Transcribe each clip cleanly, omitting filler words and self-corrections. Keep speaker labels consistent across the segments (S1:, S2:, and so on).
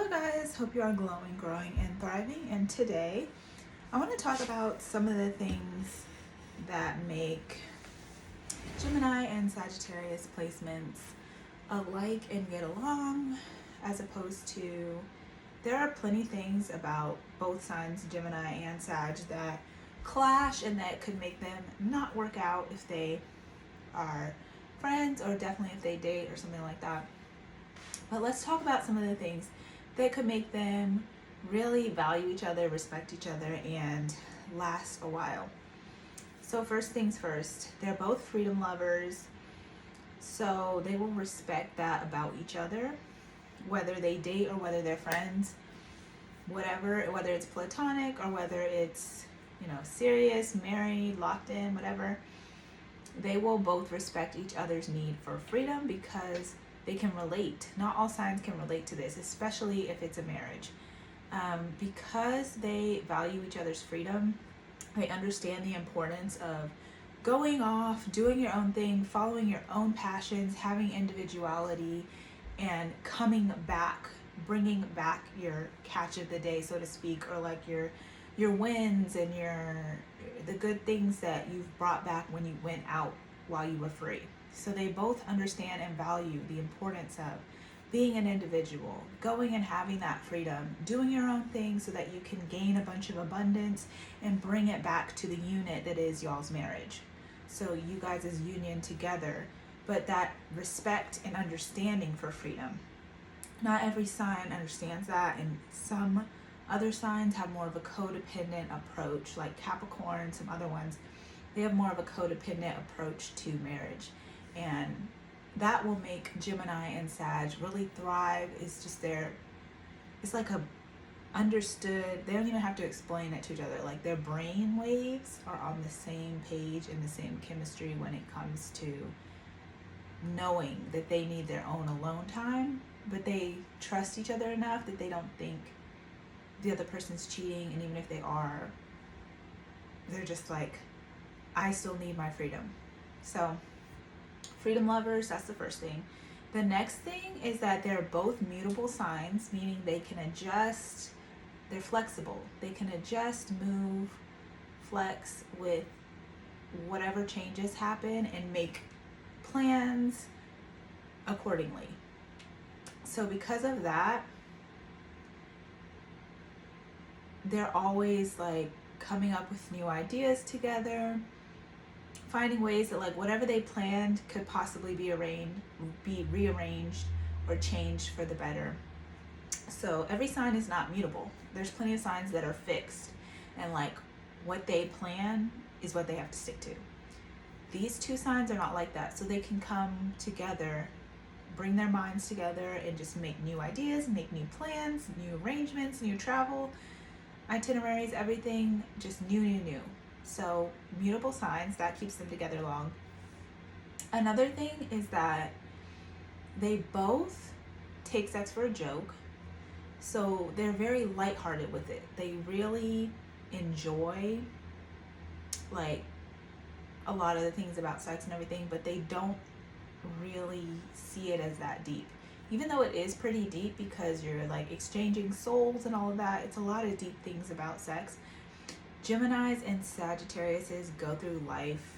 S1: Hello guys, hope you are glowing, growing, and thriving. And today I want to talk about some of the things that make Gemini and Sagittarius placements alike and get along, as opposed to there are plenty of things about both signs, Gemini and Sag, that clash and that could make them not work out if they are friends, or definitely if they date or something like that. But let's talk about some of the things that could make them really value each other, respect each other, and last a while. So first things first, they're both freedom lovers, so they will respect that about each other, whether they date or whether they're friends, whatever, whether it's platonic or whether it's, serious, married, locked in, whatever. They will both respect each other's need for freedom because they can relate. Not all signs can relate to this, especially if it's a marriage. Because they value each other's freedom, they understand the importance of going off, doing your own thing, following your own passions, having individuality, and coming back, bringing back your catch of the day, so to speak, or like your wins and the good things that you've brought back when you went out while you were free. So they both understand and value the importance of being an individual, going and having that freedom, doing your own thing so that you can gain a bunch of abundance and bring it back to the unit that is y'all's marriage. So you guys as union together, but that respect and understanding for freedom. Not every sign understands that, and some other signs have more of a codependent approach, like Capricorn, some other ones. They have more of a codependent approach to marriage. And that will make Gemini and Sag really thrive. It's just it's like a understood, they don't even have to explain it to each other. Like their brain waves are on the same page and the same chemistry when it comes to knowing that they need their own alone time, but they trust each other enough that they don't think the other person's cheating. And even if they are, they're just like, I still need my freedom. So freedom lovers, that's the first thing. The next thing is that they're both mutable signs, meaning they can adjust, they're flexible. They can adjust, move, flex with whatever changes happen and make plans accordingly. So because of that, they're always like coming up with new ideas together, finding ways that like whatever they planned could possibly be rearranged or changed for the better. So every sign is not mutable. There's plenty of signs that are fixed, and like what they plan is what they have to stick to. These two signs are not like that, so they can come together, bring their minds together, and just make new ideas, make new plans, new arrangements, new travel itineraries, everything just new. So mutable signs, that keeps them together long. Another thing is that they both take sex for a joke. So they're very lighthearted with it. They really enjoy like a lot of the things about sex and everything, but they don't really see it as that deep. Even though it is pretty deep because you're like exchanging souls and all of that, it's a lot of deep things about sex. Geminis and Sagittariuses go through life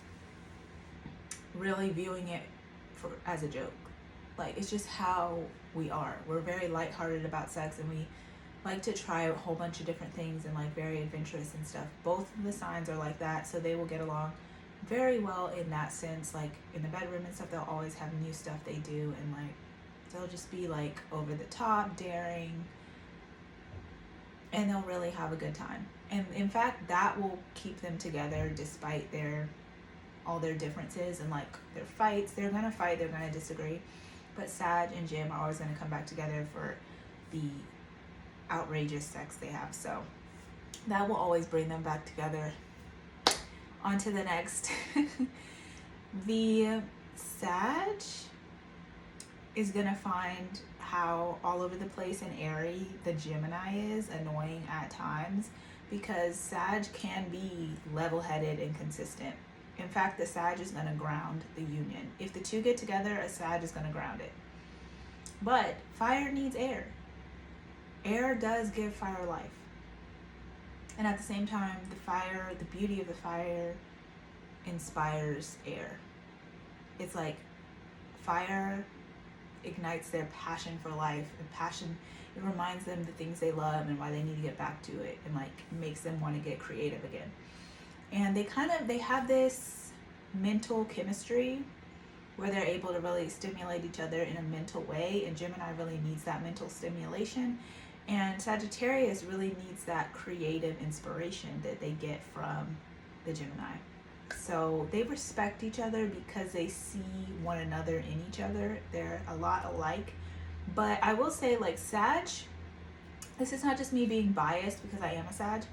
S1: really viewing it as a joke. Like it's just how we are. We're very lighthearted about sex, and we like to try a whole bunch of different things and like very adventurous and stuff. Both of the signs are like that, so they will get along very well in that sense. Like in the bedroom and stuff, they'll always have new stuff they do, and like they'll just be like over the top, daring, and they'll really have a good time. And in fact, that will keep them together despite all their differences and like their fights. They're gonna fight, they're gonna disagree, but Sag and Jim are always gonna come back together for the outrageous sex they have. So that will always bring them back together. On to the next. The Sag is gonna find how all over the place and airy the Gemini is annoying at times, because Sag can be level-headed and consistent. In fact, the Sag is gonna ground the union. If the two get together, a Sag is gonna ground it. But fire needs air. Air does give fire life. And at the same time, the beauty of the fire inspires air. It's like fire ignites their passion for life, and passion, it reminds them the things they love and why they need to get back to it, and like makes them want to get creative again. And they have this mental chemistry where they're able to really stimulate each other in a mental way, and Gemini really needs that mental stimulation, and Sagittarius really needs that creative inspiration that they get from the Gemini. So they respect each other because they see one another in each other. They're a lot alike. But I will say, like, this is not just me being biased because I am a Sag.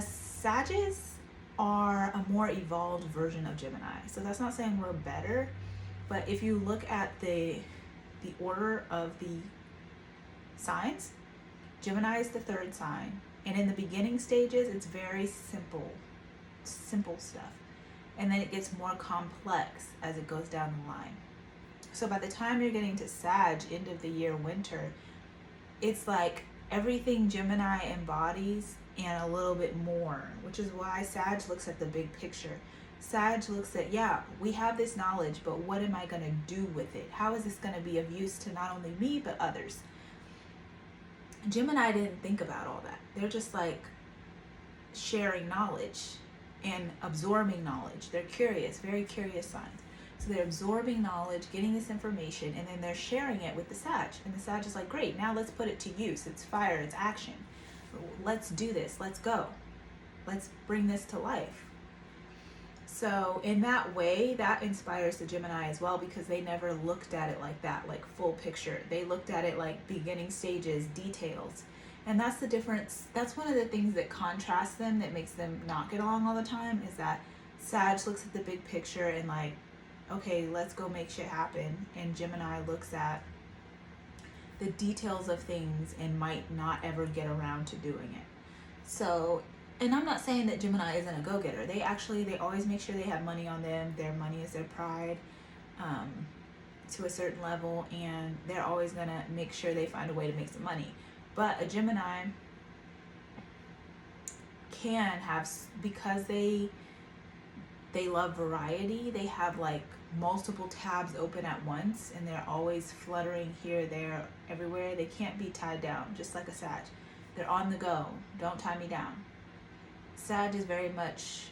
S1: Sages are a more evolved version of Gemini. So that's not saying we're better, but if you look at the order of the signs, Gemini is the third sign. And in the beginning stages, it's very simple stuff. And then it gets more complex as it goes down the line. So by the time you're getting to Sag, end of the year, winter, it's like everything Gemini embodies and a little bit more, which is why Sag looks at the big picture. Sag looks at, yeah, we have this knowledge, but what am I going to do with it? How is this going to be of use to not only me, but others? Gemini didn't think about all that. They're just like sharing knowledge and absorbing knowledge. They're curious, very curious signs. So they're absorbing knowledge, getting this information, and then they're sharing it with the Sag. And the Sag is like, great, now let's put it to use. It's fire, it's action. Let's do this, let's go. Let's bring this to life. So in that way, that inspires the Gemini as well, because they never looked at it like that, like full picture. They looked at it like beginning stages, details. And that's the difference. That's one of the things that contrasts them, that makes them not get along all the time, is that Sag looks at the big picture and like, okay, let's go make shit happen. And Gemini looks at the details of things and might not ever get around to doing it. So, and I'm not saying that Gemini isn't a go-getter. They always make sure they have money on them. Their money is their pride, to a certain level, and they're always gonna make sure they find a way to make some money. But a Gemini can have, because they love variety, they have like multiple tabs open at once, and they're always fluttering here, there, everywhere. They can't be tied down, just like a Sag. They're on the go. Don't tie me down. Sag is very much,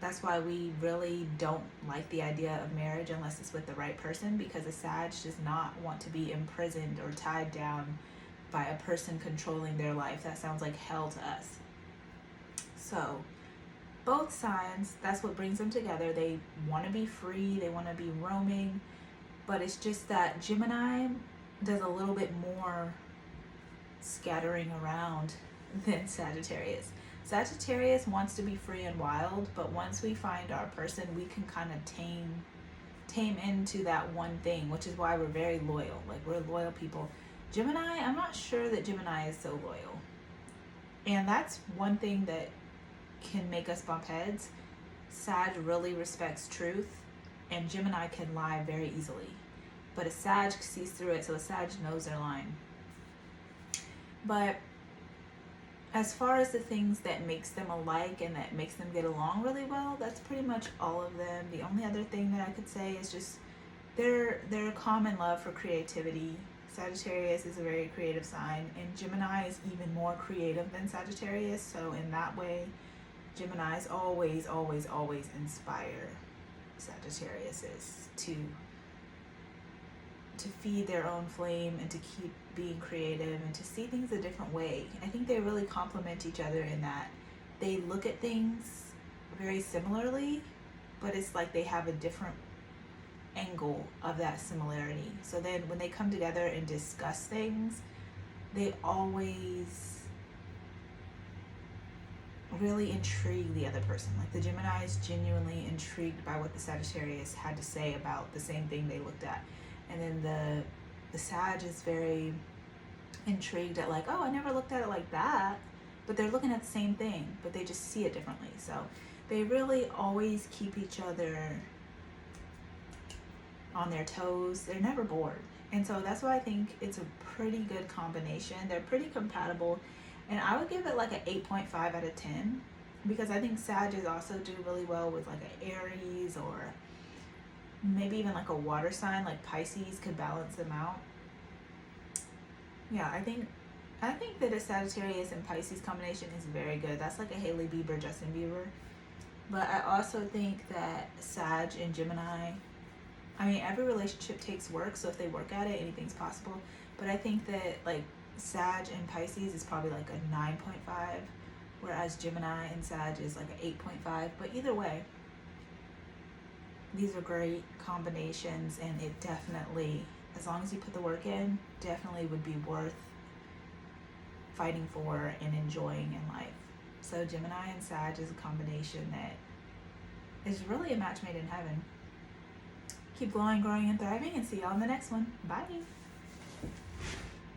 S1: that's why we really don't like the idea of marriage unless it's with the right person, because a Sag does not want to be imprisoned or tied down by a person controlling their life. That sounds like hell to us. So both signs, that's what brings them together. They want to be free, they want to be roaming, but it's just that Gemini does a little bit more scattering around than Sagittarius. Sagittarius wants to be free and wild, but once we find our person, we can kind of tame into that one thing, which is why we're very loyal. Like, we're loyal people. Gemini, I'm not sure that Gemini is so loyal. And that's one thing that can make us bump heads. Sag really respects truth, and Gemini can lie very easily. But a Sag sees through it, so a Sag knows they're lying. But as far as the things that makes them alike and that makes them get along really well, that's pretty much all of them. The only other thing that I could say is just their common love for creativity. Sagittarius is a very creative sign, and Gemini is even more creative than Sagittarius. So in that way, Geminis always, always, always inspire Sagittariuses to feed their own flame and to keep being creative and to see things a different way. I think they really complement each other in that they look at things very similarly, but it's like they have a different angle of that similarity. So then when they come together and discuss things, they always really intrigue the other person. Like, the Gemini is genuinely intrigued by what the Sagittarius had to say about the same thing they looked at. And then the Sag is very intrigued at, like, oh, I never looked at it like that. But they're looking at the same thing, but they just see it differently. So they really always keep each other on their toes. They're never bored. And so that's why I think it's a pretty good combination. They're pretty compatible. And I would give it like an 8.5 out of 10 because I think Sages also do really well with like an Aries or maybe even like a water sign like Pisces could balance them out. Yeah, I think that a Sagittarius and Pisces combination is very good. That's like a Hailey Bieber, Justin Bieber. But I also think that Sag and Gemini, I mean, every relationship takes work, so if they work at it, anything's possible. But I think that like Sag and Pisces is probably like a 9.5, whereas Gemini and Sag is like an 8.5. But either way, these are great combinations, and it definitely, as long as you put the work in, definitely would be worth fighting for and enjoying in life. So Gemini and Sag is a combination that is really a match made in heaven. Keep glowing, growing, and thriving, and see y'all in the next one. Bye.